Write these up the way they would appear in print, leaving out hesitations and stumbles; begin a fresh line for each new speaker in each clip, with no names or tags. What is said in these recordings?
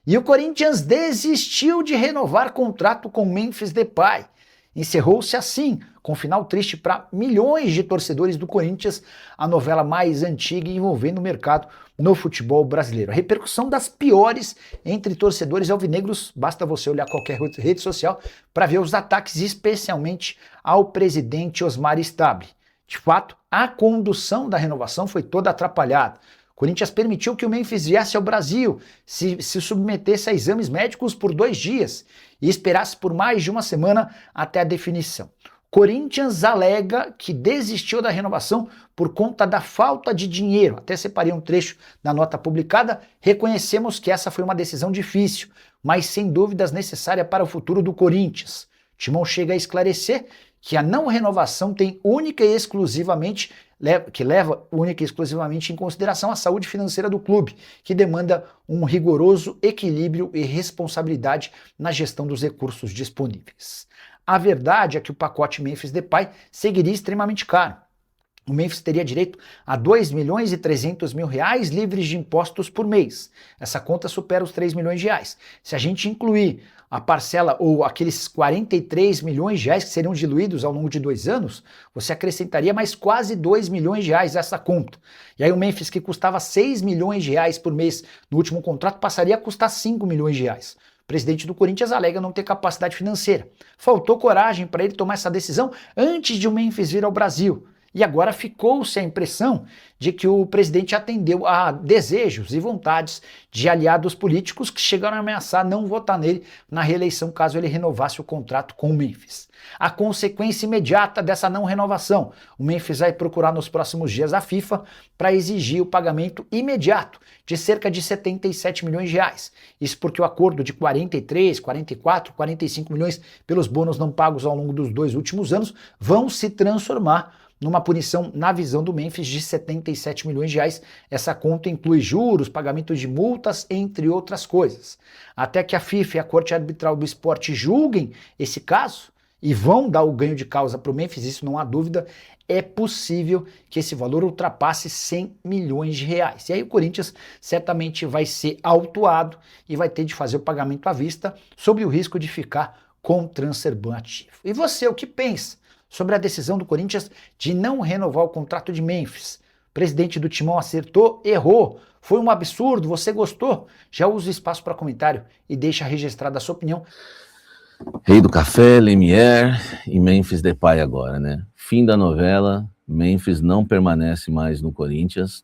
E o Corinthians desistiu de renovar contrato com Memphis Depay. Encerrou-se assim, com final triste para milhões de torcedores do Corinthians, a novela mais antiga envolvendo o mercado no futebol brasileiro. A repercussão das piores entre torcedores alvinegros, basta você olhar qualquer rede social para ver os ataques, especialmente ao presidente Osmar Stabile. De fato, a condução da renovação foi toda atrapalhada. O Corinthians permitiu que o Memphis viesse ao Brasil, se submetesse a exames médicos por 2 dias e esperasse por mais de uma semana até a definição. Corinthians alega que desistiu da renovação por conta da falta de dinheiro. Até separei um trecho da nota publicada. Reconhecemos que essa foi uma decisão difícil, mas sem dúvidas necessária para o futuro do Corinthians. Timão chega a esclarecer que a não renovação tem única e exclusivamente em consideração a saúde financeira do clube, que demanda um rigoroso equilíbrio e responsabilidade na gestão dos recursos disponíveis. A verdade é que o pacote Memphis Depay seguiria extremamente caro. O Memphis teria direito a R$2.300.000 livres de impostos por mês. Essa conta supera os R$3 milhões. Se a gente incluir a parcela ou aqueles R$43 milhões que seriam diluídos ao longo de 2 anos, você acrescentaria mais quase R$2 milhões a essa conta. E aí o Memphis, que custava R$6 milhões por mês no último contrato, passaria a custar R$5 milhões. O presidente do Corinthians alega não ter capacidade financeira. Faltou coragem para ele tomar essa decisão antes de o Memphis vir ao Brasil. E agora ficou-se a impressão de que o presidente atendeu a desejos e vontades de aliados políticos que chegaram a ameaçar não votar nele na reeleição caso ele renovasse o contrato com o Memphis. A consequência imediata dessa não renovação: o Memphis vai procurar nos próximos dias a FIFA para exigir o pagamento imediato de cerca de R$77 milhões. Isso porque o acordo de 43, 44, 45 milhões pelos bônus não pagos ao longo dos 2 últimos anos vão se transformar numa punição, na visão do Memphis, de R$77 milhões. Essa conta inclui juros, pagamentos de multas, entre outras coisas. Até que a FIFA e a Corte Arbitral do Esporte julguem esse caso e vão dar o ganho de causa para o Memphis, isso não há dúvida, é possível que esse valor ultrapasse R$100 milhões. E aí o Corinthians certamente vai ser autuado e vai ter de fazer o pagamento à vista, sob o risco de ficar com o transfer ban ativo. E você, o que pensa sobre a decisão do Corinthians de não renovar o contrato de Memphis? O presidente do Timão acertou, errou, foi um absurdo, você gostou? Já usa o espaço para comentário e deixa registrada a sua opinião.
Rei do Café, Lemier e Memphis Depay agora, né? Fim da novela, Memphis não permanece mais no Corinthians.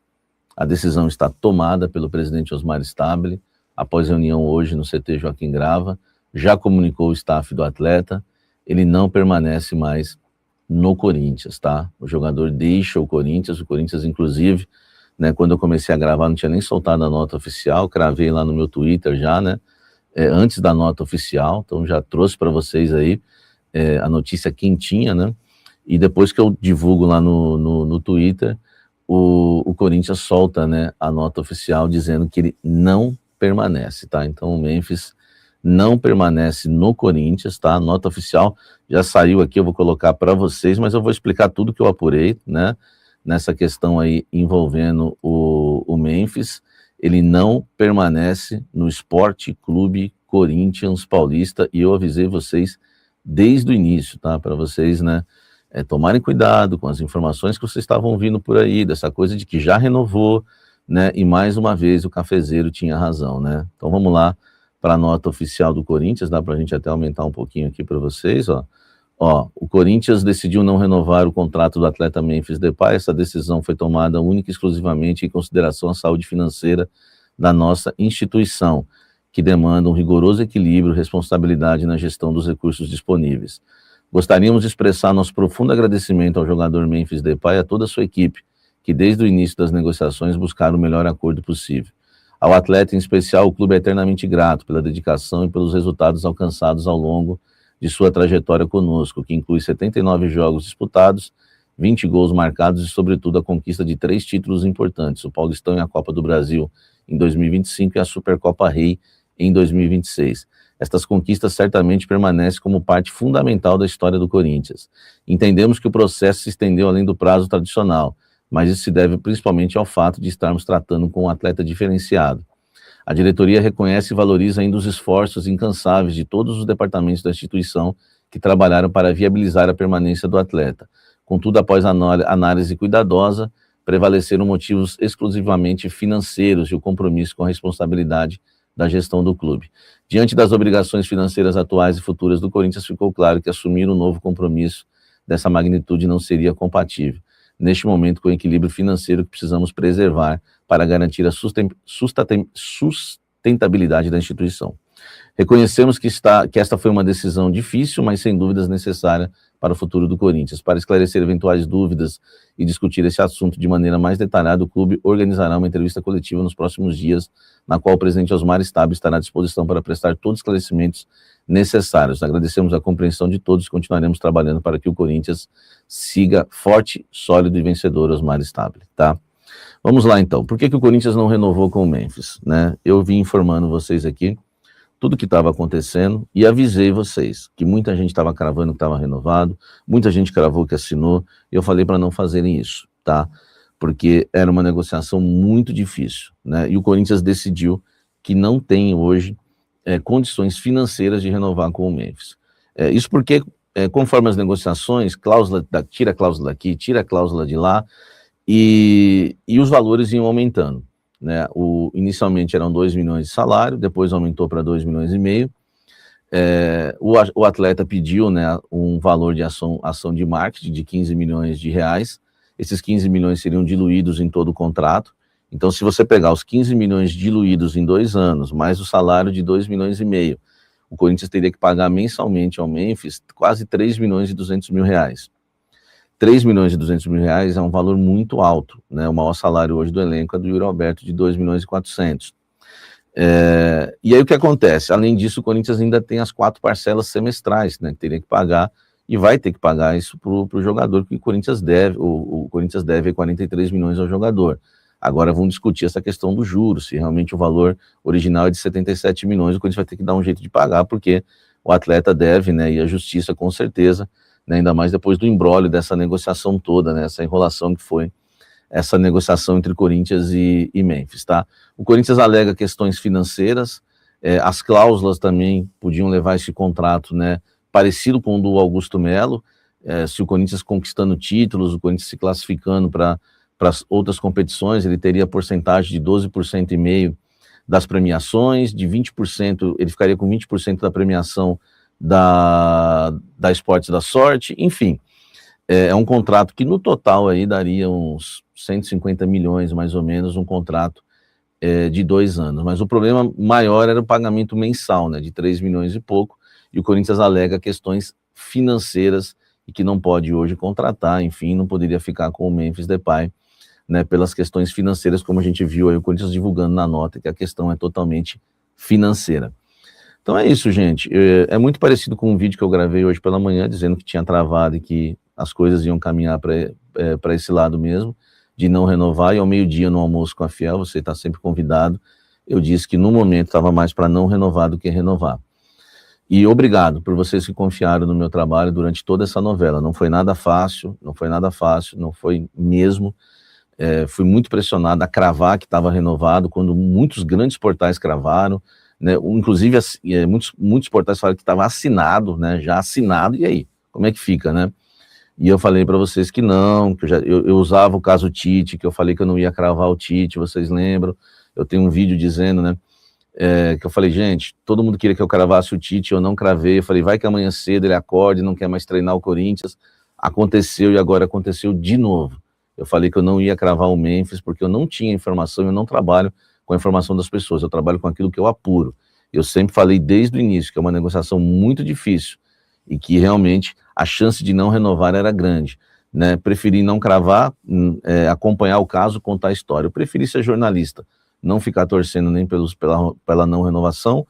A decisão está tomada pelo presidente Osmar Stabile, após reunião hoje no CT Joaquim Grava, já comunicou o staff do atleta, ele não permanece mais no Corinthians, tá? O jogador deixa o Corinthians inclusive, né, quando eu comecei a gravar, não tinha nem soltado a nota oficial, cravei lá no meu Twitter já, né, antes da nota oficial, então já trouxe para vocês aí a notícia quentinha, né, e depois que eu divulgo lá no Twitter, o Corinthians solta, né, a nota oficial dizendo que ele não permanece, tá? Então o Memphis não permanece no Corinthians, tá? A nota oficial já saiu aqui, eu vou colocar para vocês, mas eu vou explicar tudo que eu apurei, né? Nessa questão aí envolvendo o Memphis. Ele não permanece no Esporte Clube Corinthians Paulista, e eu avisei vocês desde o início, tá? Para vocês, né, tomarem cuidado com as informações que vocês estavam ouvindo por aí, dessa coisa de que já renovou, né? E mais uma vez o cafezeiro tinha razão, né? Então vamos lá para a nota oficial do Corinthians, dá para a gente até aumentar um pouquinho aqui para vocês, ó. O Corinthians decidiu não renovar o contrato do atleta Memphis Depay. Essa decisão foi tomada única e exclusivamente em consideração à saúde financeira da nossa instituição, que demanda um rigoroso equilíbrio e responsabilidade na gestão dos recursos disponíveis. Gostaríamos de expressar nosso profundo agradecimento ao jogador Memphis Depay e a toda a sua equipe, que desde o início das negociações buscaram o melhor acordo possível. Ao atleta em especial, o clube é eternamente grato pela dedicação e pelos resultados alcançados ao longo de sua trajetória conosco, que inclui 79 jogos disputados, 20 gols marcados e, sobretudo, a conquista de 3 títulos importantes, o Paulistão e a Copa do Brasil em 2025 e a Supercopa Rei em 2026. Estas conquistas certamente permanecem como parte fundamental da história do Corinthians. Entendemos que o processo se estendeu além do prazo tradicional, mas isso se deve principalmente ao fato de estarmos tratando com um atleta diferenciado. A diretoria reconhece e valoriza ainda os esforços incansáveis de todos os departamentos da instituição que trabalharam para viabilizar a permanência do atleta. Contudo, após análise cuidadosa, prevaleceram motivos exclusivamente financeiros e o compromisso com a responsabilidade da gestão do clube. Diante das obrigações financeiras atuais e futuras do Corinthians, ficou claro que assumir um novo compromisso dessa magnitude não seria compatível, neste momento, com o equilíbrio financeiro que precisamos preservar para garantir a sustentabilidade da instituição. Reconhecemos que esta foi uma decisão difícil, mas sem dúvidas necessária para o futuro do Corinthians. Para esclarecer eventuais dúvidas e discutir esse assunto de maneira mais detalhada, o clube organizará uma entrevista coletiva nos próximos dias, na qual o presidente Osmar Stabile estará à disposição para prestar todos os esclarecimentos necessários. Agradecemos a compreensão de todos e continuaremos trabalhando para que o Corinthians siga forte, sólido e vencedor, Osmar Stabile, tá? Vamos lá então. Por que o Corinthians não renovou com o Memphis, né? Eu vim informando vocês aqui tudo o que estava acontecendo e avisei vocês que muita gente estava cravando que estava renovado, muita gente cravou que assinou, e eu falei para não fazerem isso, tá? Porque era uma negociação muito difícil, né? E o Corinthians decidiu que não tem hoje condições financeiras de renovar com o Memphis. Isso porque, conforme as negociações, tira a cláusula daqui, tira a cláusula de lá, e os valores iam aumentando, né? Inicialmente eram 2 milhões de salário, depois aumentou para 2 milhões e meio. O atleta pediu, né, um valor de ação de marketing de 15 milhões de reais. Esses 15 milhões seriam diluídos em todo o contrato. Então, se você pegar os 15 milhões diluídos em 2 anos, mais o salário de 2 milhões e meio, o Corinthians teria que pagar mensalmente ao Memphis quase 3 milhões e 200 mil reais. 3 milhões e 200 mil reais é um valor muito alto, né? O maior salário hoje do elenco é do Yuri Alberto, de 2 milhões e 400. E aí o que acontece? Além disso, o Corinthians ainda tem as 4 parcelas semestrais, né? Que teria que pagar, e vai ter que pagar isso para o jogador, que o Corinthians deve, o Corinthians deve 43 milhões ao jogador. Agora vamos discutir essa questão do juros, se realmente o valor original é de 77 milhões, o Corinthians vai ter que dar um jeito de pagar, porque o atleta deve, né? E a justiça, com certeza, né, ainda mais depois do imbróglio dessa negociação toda, né, essa enrolação que foi essa negociação entre Corinthians e Memphis, tá? O Corinthians alega questões financeiras, as cláusulas também podiam levar esse contrato, né, parecido com o do Augusto Melo, se o Corinthians conquistando títulos, o Corinthians se classificando para as outras competições, ele teria porcentagem de 12,5% das premiações, de 20%, ele ficaria com 20% da premiação da Esportes da Sorte, enfim, é um contrato que no total aí daria uns 150 milhões mais ou menos, um contrato de 2 anos, mas o problema maior era o pagamento mensal, né, de 3 milhões e pouco, e o Corinthians alega questões financeiras e que não pode hoje contratar, enfim, não poderia ficar com o Memphis Depay, né, pelas questões financeiras, como a gente viu aí o Corinthians divulgando na nota, que a questão é totalmente financeira. Então é isso, gente. É muito parecido com um vídeo que eu gravei hoje pela manhã, dizendo que tinha travado e que as coisas iam caminhar para esse lado mesmo, de não renovar, e ao meio-dia no almoço com a Fiel, você está sempre convidado, eu disse que no momento estava mais para não renovar do que renovar. E obrigado por vocês que confiaram no meu trabalho durante toda essa novela. Não foi nada fácil, não foi mesmo. Fui muito pressionado a cravar que estava renovado, quando muitos grandes portais cravaram, né? Inclusive muitos portais falaram que estava assinado, né? Já assinado, e aí? Como é que fica, né? E eu falei para vocês que não, que eu usava o caso Tite, que eu falei que eu não ia cravar o Tite, vocês lembram? Eu tenho um vídeo dizendo, né? Que eu falei, gente, todo mundo queria que eu cravasse o Tite, eu não cravei, eu falei, vai que amanhã cedo ele acorde, não quer mais treinar o Corinthians. Aconteceu, e agora aconteceu de novo. Eu falei que eu não ia cravar o Memphis, porque eu não tinha informação, eu não trabalho com a informação das pessoas, eu trabalho com aquilo que eu apuro. Eu sempre falei desde o início que é uma negociação muito difícil, e que realmente a chance de não renovar era grande, né? Preferi não cravar, acompanhar o caso, contar a história. Eu preferi ser jornalista, não ficar torcendo nem pela não renovação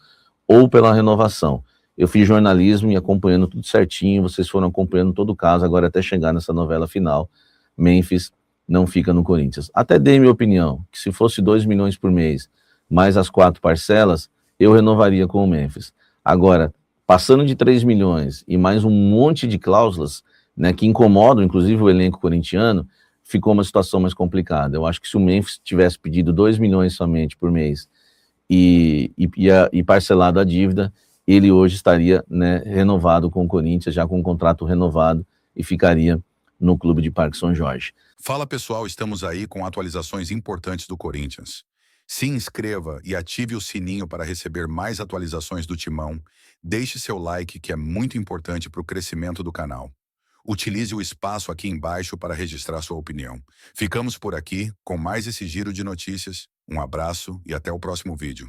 ou pela renovação. Eu fiz jornalismo e acompanhando tudo certinho, vocês foram acompanhando todo o caso, agora até chegar nessa novela final, Memphis não fica no Corinthians. Até dei minha opinião, que se fosse 2 milhões por mês, mais as 4 parcelas, eu renovaria com o Memphis. Agora, passando de 3 milhões e mais um monte de cláusulas, né, que incomodam, inclusive, o elenco corintiano, ficou uma situação mais complicada. Eu acho que se o Memphis tivesse pedido 2 milhões somente por mês e parcelado a dívida, ele hoje estaria, né, renovado com o Corinthians, já com um contrato renovado, e ficaria no clube de Parque São Jorge.
Fala pessoal, estamos aí com atualizações importantes do Corinthians. Se inscreva e ative o sininho para receber mais atualizações do Timão. Deixe seu like, que é muito importante para o crescimento do canal. Utilize o espaço aqui embaixo para registrar sua opinião. Ficamos por aqui com mais esse giro de notícias. Um abraço e até o próximo vídeo.